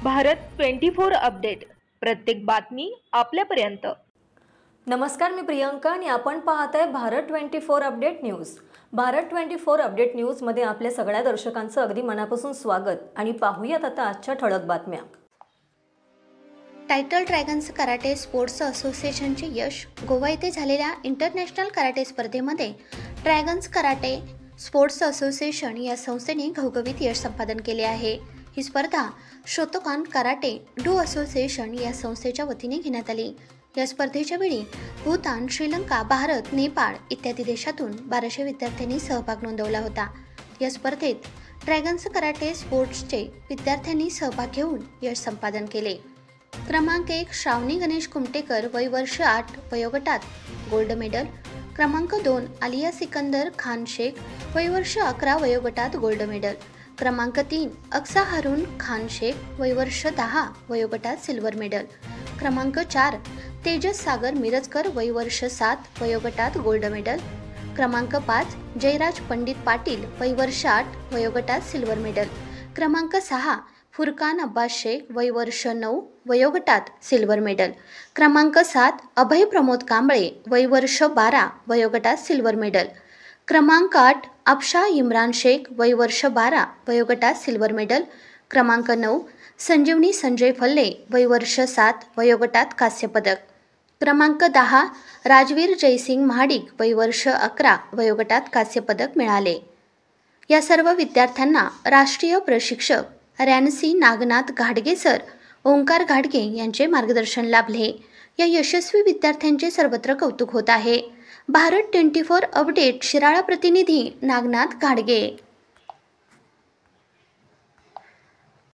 Bharat 24 update, प्रत्येक बातमी आपल्यापर्यंत। नमस्कार, मी प्रियंका आणि आपण पाहताय Bharat 24 update news. Bharat 24 update news मध्ये आपल्या सगळ्या दर्शकांचं अगदी मनापासून स्वागत आणि पाहूयात आता आजच्या ठळक बातम्या। टायटल ड्रॅगन्स कराटे स्पोर्ट्स असोसिएशनचे यश। गोवा येथे झालेल्या इंटरनॅशनल कराटे स्पर्धेमध्ये ड्रॅगन्स कराटे स्पोर्ट्स असोसिएशन या संस्थेने घवघवीत यश संपादन केले आहे। ही स्पर्धा शोतोकान कराटे डू असोसिएशन या संस्थेच्या वतीने घेण्यात आली। या स्पर्धेच्या वेळी भूतान, श्रीलंका, भारत, नेपाळ इत्यादी देशातून 1200 विद्यार्थ्यांनी सहभाग नोंदवला होता। या स्पर्धेत ड्रॅगन्स कराटे स्पोर्ट्सचे विद्यार्थ्यांनी सहभाग घेऊन यश संपादन केले। क्रमांक 1 श्रावणी गणेश कुमटेकर, वय वर्ष 8, वयोगटात गोल्ड मेडल। क्रमांक 2 आलिया सिकंदर खान शेख, वय वर्ष 11, वयोगटात गोल्ड मेडल। क्रमांक 3 अक्सा हारून खान शेख, वय वर्ष 10, वयोगटात सिल्वर मेडल। क्रमांक 4 तेजस सागर मिरजकर, वय वर्ष 7, वयोगटात गोल्ड मेडल। क्रमांक 5 जयराज पंडित पाटील, वय वर्ष 8, वयोगटात सिल्वर मेडल। क्रमांक 6 फुरकान अब्बास शेख, वय वर्ष 9, वयोगटात सिल्वर मेडल। क्रमांक 7 अभय प्रमोद कांबळे, वय वर्ष 12, वयोगटात सिल्वर मेडल। क्रमांक 8 अफशा इम्रान शेख, वय वर्ष 12, वयोगटात सिल्वर मेडल। क्रमांक 9 संजीवनी संजय फल्ले, वय वर्ष 7, वयोगटात कांस्य पदक। क्रमांक 10 राजवीर जयसिंग महाडिक, वय वर्ष 11, वयोगटात कांस्य पदक मिळाले। या सर्व विद्यार्थ्यांना राष्ट्रीय प्रशिक्षक रॅनसी नागनाथ घाडगे सर, ओंकार घाडगे यांचे मार्गदर्शन लाभले। या यशस्वी विद्यार्थ्यांचे सर्वत्र कौतुक होत आहे। भारत 24 अपडेट शिराळा प्रतिनिधी नागनाथ घाडगे।